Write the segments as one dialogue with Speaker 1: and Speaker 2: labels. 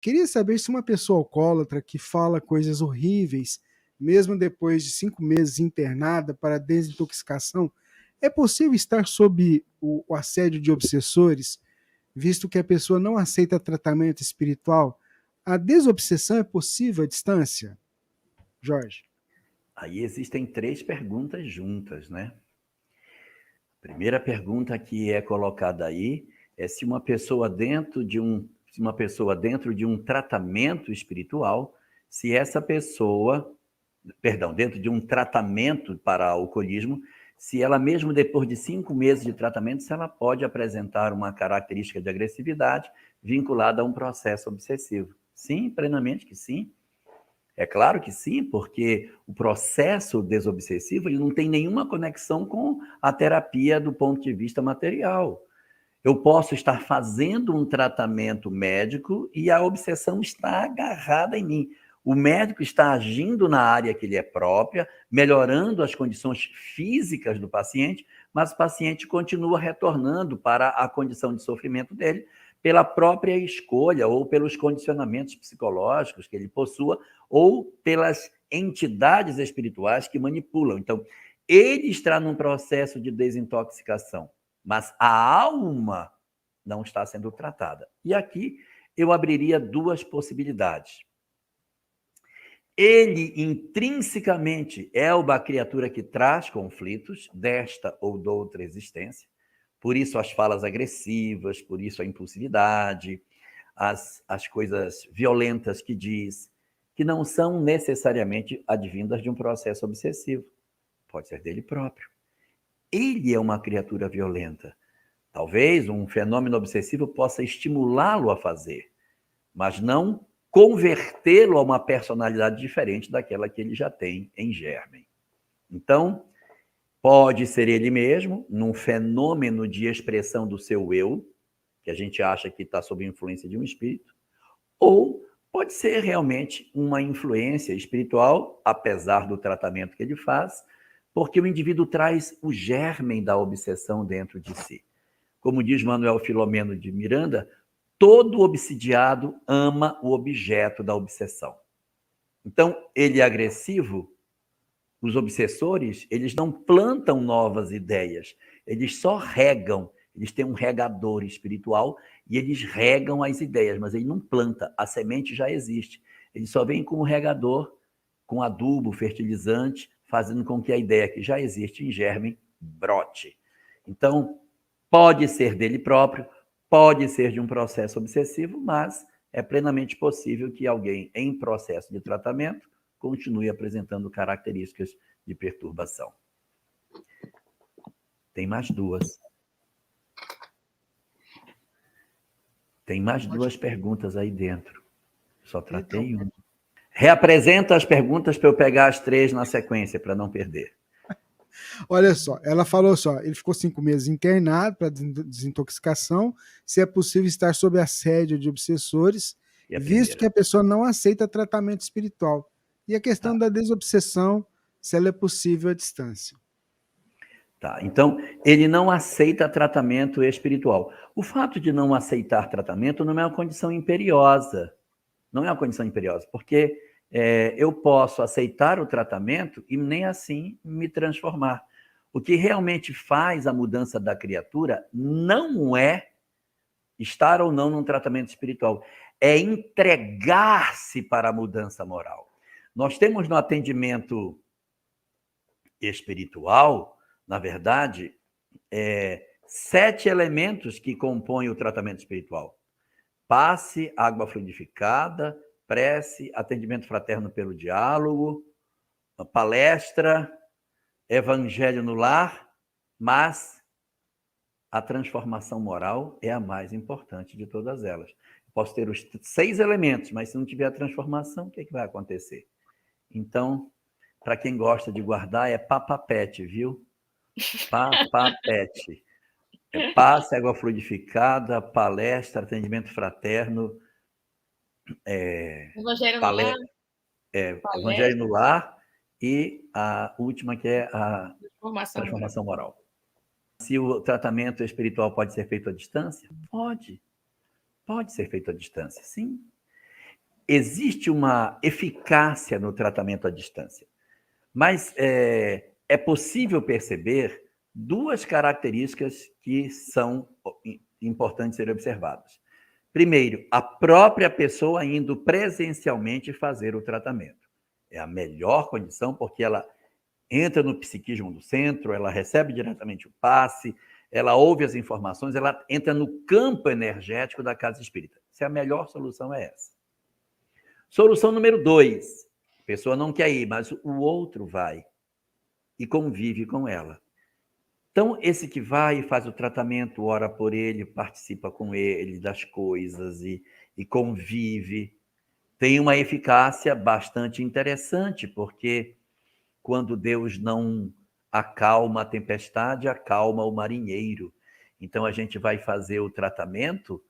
Speaker 1: Queria saber se uma pessoa alcoólatra que fala coisas horríveis, mesmo depois de 5 meses internada para desintoxicação, é possível estar sob o assédio de obsessores, visto que a pessoa não aceita tratamento espiritual? A desobsessão é possível à distância, Jorge?
Speaker 2: Aí existem três perguntas juntas, né? A primeira pergunta que é colocada aí é se uma pessoa dentro de um tratamento espiritual, se essa pessoa, perdão, dentro de um tratamento para alcoolismo, se ela mesmo depois de 5 meses de tratamento, se ela pode apresentar uma característica de agressividade vinculada a um processo obsessivo. Sim, plenamente que sim. É claro que sim, porque o processo desobsessivo ele não tem nenhuma conexão com a terapia do ponto de vista material. Eu posso estar fazendo um tratamento médico e a obsessão está agarrada em mim. O médico está agindo na área que lhe é própria, melhorando as condições físicas do paciente, mas o paciente continua retornando para a condição de sofrimento dele pela própria escolha ou pelos condicionamentos psicológicos que ele possua ou pelas entidades espirituais que manipulam. Então, ele está num processo de desintoxicação, mas a alma não está sendo tratada. E aqui eu abriria duas possibilidades. Ele intrinsecamente é uma criatura que traz conflitos desta ou de outra existência, por isso as falas agressivas, por isso a impulsividade, as coisas violentas que diz, que não são necessariamente advindas de um processo obsessivo. Pode ser dele próprio. Ele é uma criatura violenta. Talvez um fenômeno obsessivo possa estimulá-lo a fazer, mas não convertê-lo a uma personalidade diferente daquela que ele já tem em germen. Então, pode ser ele mesmo, num fenômeno de expressão do seu eu, que a gente acha que está sob influência de um espírito, ou pode ser realmente uma influência espiritual, apesar do tratamento que ele faz, porque o indivíduo traz o germen da obsessão dentro de si. Como diz Manuel Filomeno de Miranda, todo obsidiado ama o objeto da obsessão. Então, ele é agressivo, os obsessores, eles não plantam novas ideias, eles só regam, eles têm um regador espiritual e eles regam as ideias, mas ele não planta, a semente já existe. Ele só vem com o regador, com adubo, fertilizante, fazendo com que a ideia que já existe em germe brote. Então, pode ser dele próprio, pode ser de um processo obsessivo, mas é plenamente possível que alguém em processo de tratamento continue apresentando características de perturbação. Tem mais duas. Tem mais duas perguntas aí dentro. Só tratei uma. Reapresenta as perguntas para eu pegar as três na sequência, para não perder.
Speaker 1: Olha só, ela falou só, ele ficou 5 meses internado para desintoxicação, se é possível estar sob assédio de obsessores, visto que a pessoa não aceita tratamento espiritual. E a questão da desobsessão, se ela é possível à distância.
Speaker 2: Tá, então, ele não aceita tratamento espiritual. O fato de não aceitar tratamento não é uma condição imperiosa. Não é uma condição imperiosa, porque eu posso aceitar o tratamento e nem assim me transformar. O que realmente faz a mudança da criatura não é estar ou não num tratamento espiritual, é entregar-se para a mudança moral. Nós temos no atendimento espiritual, na verdade, 7 elementos que compõem o tratamento espiritual. Passe, água fluidificada, prece, atendimento fraterno pelo diálogo, palestra, evangelho no lar, mas a transformação moral é a mais importante de todas elas. Posso ter os 6 elementos, mas se não tiver a transformação, o que vai acontecer? Então, para quem gosta de guardar, é papapete, viu? Papapete. Passe, água fluidificada, palestra, atendimento fraterno,
Speaker 3: Evangelho no lar.
Speaker 2: Evangelho no lar e a última que é a transformação moral. Se o tratamento espiritual pode ser feito à distância? Pode. Pode ser feito à distância, sim. existe uma eficácia no tratamento à distância, mas é possível perceber duas características que são importantes serem observadas. Primeiro, a própria pessoa indo presencialmente fazer o tratamento. É a melhor condição, porque ela entra no psiquismo do centro, ela recebe diretamente o passe, ela ouve as informações, ela entra no campo energético da casa espírita. Se a melhor solução é essa. Solução número 2. A pessoa não quer ir, mas o outro vai e convive com ela. Então, esse que vai e faz o tratamento, ora por ele, participa com ele das coisas e convive, tem uma eficácia bastante interessante, porque quando Deus não acalma a tempestade, acalma o marinheiro. Então, a gente vai fazer o tratamento,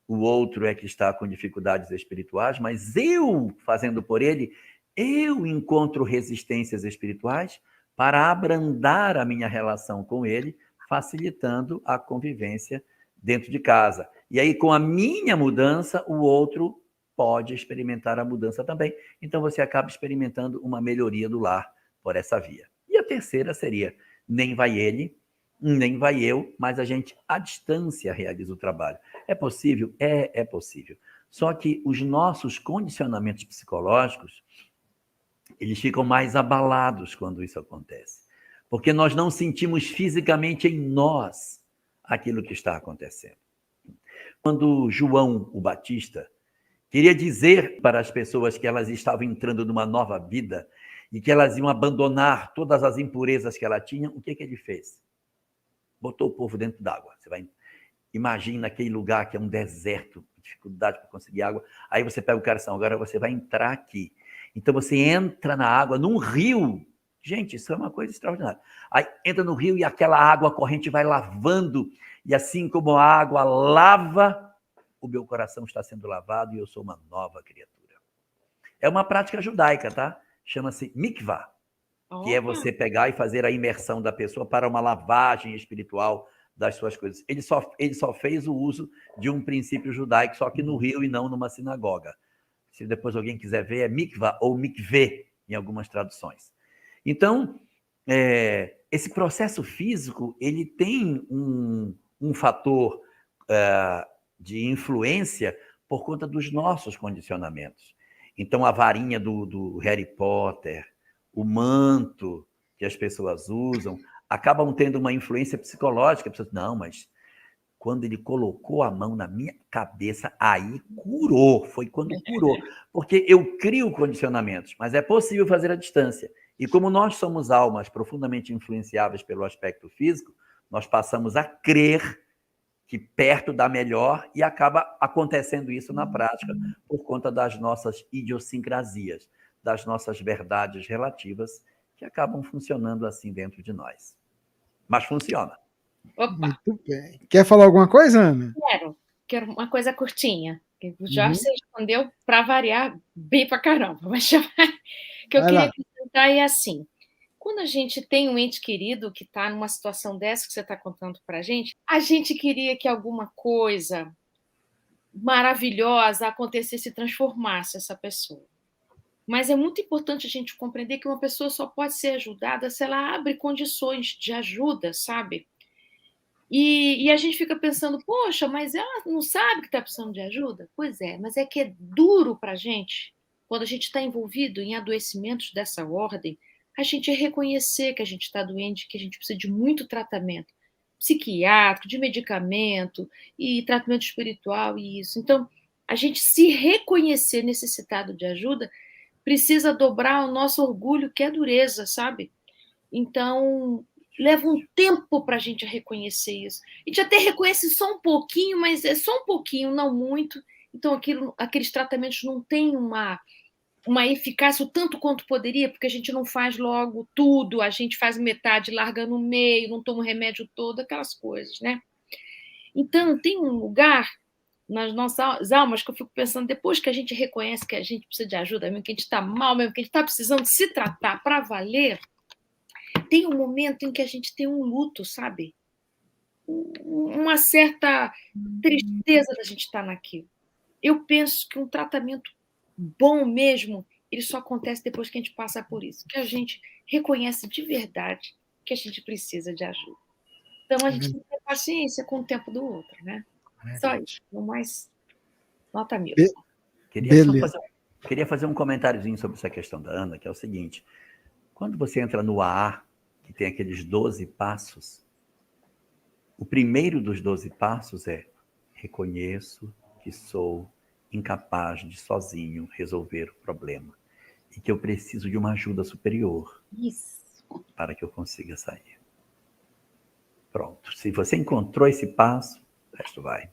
Speaker 2: o outro é que está com dificuldades espirituais, mas eu, fazendo por ele, eu encontro resistências espirituais para abrandar a minha relação com ele, facilitando a convivência dentro de casa. E aí, com a minha mudança, o outro pode experimentar a mudança também. Então, você acaba experimentando uma melhoria do lar por essa via. E a terceira seria, nem vai ele, nem vai eu, mas a gente, à distância, realiza o trabalho. É possível? É possível. Só que os nossos condicionamentos psicológicos, eles ficam mais abalados quando isso acontece. Porque nós não sentimos fisicamente em nós aquilo que está acontecendo. Quando João, o Batista, queria dizer para as pessoas que elas estavam entrando numa nova vida e que elas iam abandonar todas as impurezas que ela tinha, o que ele fez? Botou o povo dentro d'água. Você vai imagina aquele lugar que é um deserto, dificuldade para conseguir água. Aí você pega o cara assim, agora você vai entrar aqui. Então você entra na água, num rio. Gente, isso é uma coisa extraordinária. Aí entra no rio e aquela água corrente vai lavando. E assim como a água lava, o meu coração está sendo lavado e eu sou uma nova criatura. É uma prática judaica, tá? Chama-se mikvah, que é você pegar e fazer a imersão da pessoa para uma lavagem espiritual das suas coisas. Ele só fez o uso de um princípio judaico, só que no rio e não numa sinagoga. Se depois alguém quiser ver, é mikvah ou mikveh, em algumas traduções. Então, esse processo físico, ele tem um fator de influência por conta dos nossos condicionamentos. Então, a varinha do Harry Potter, o manto que as pessoas usam, acabam tendo uma influência psicológica. A pessoa diz, não, mas quando ele colocou a mão na minha cabeça, aí curou, foi quando curou. Porque eu crio condicionamentos, mas é possível fazer à distância. E como nós somos almas profundamente influenciáveis pelo aspecto físico, nós passamos a crer que perto dá melhor e acaba acontecendo isso na prática por conta das nossas idiosincrasias, das nossas verdades relativas que acabam funcionando assim dentro de nós. Mas funciona.
Speaker 3: Opa!
Speaker 1: Muito bem. Quer falar alguma coisa, Ana?
Speaker 3: Quero uma coisa curtinha. O Jorge respondeu para variar bem para caramba, mas que eu queria acrescentar é assim: quando a gente tem um ente querido que está numa situação dessa que você está contando para a gente queria que alguma coisa maravilhosa acontecesse e transformasse essa pessoa. Mas é muito importante a gente compreender que uma pessoa só pode ser ajudada se ela abre condições de ajuda, sabe? E a gente fica pensando, poxa, mas ela não sabe que está precisando de ajuda? Pois é, mas é que é duro para a gente, quando a gente está envolvido em adoecimentos dessa ordem, a gente reconhecer que a gente está doente, que a gente precisa de muito tratamento psiquiátrico, de medicamento e tratamento espiritual e isso. Então, a gente se reconhecer necessitado de ajuda precisa dobrar o nosso orgulho, que é dureza, sabe? Então, leva um tempo para a gente reconhecer isso. A gente até reconhece só um pouquinho, mas é só um pouquinho, não muito. Então, aqueles tratamentos não têm uma eficácia o tanto quanto poderia, porque a gente não faz logo tudo, a gente faz metade, larga no meio, não toma o remédio todo, aquelas coisas, né? Então, tem um lugar nas nossas almas que eu fico pensando, depois que a gente reconhece que a gente precisa de ajuda, mesmo que a gente está mal, mesmo que a gente está precisando se tratar para valer, tem um momento em que a gente tem um luto, sabe? Uma certa tristeza da gente estar naquilo. Eu penso que um tratamento bom mesmo, ele só acontece depois que a gente passa por isso, que a gente reconhece de verdade que a gente precisa de ajuda. Então, a gente tem que ter paciência com o tempo do outro, né? Só isso, no mais, nota 1000.
Speaker 2: Queria fazer um comentáriozinho sobre essa questão da Ana, que é o seguinte: quando você entra no AA, que tem aqueles 12 passos, o primeiro dos 12 passos é: reconheço que sou incapaz de sozinho resolver o problema e que eu preciso de uma ajuda superior para que eu consiga sair. Pronto. Se você encontrou esse passo, o resto vai.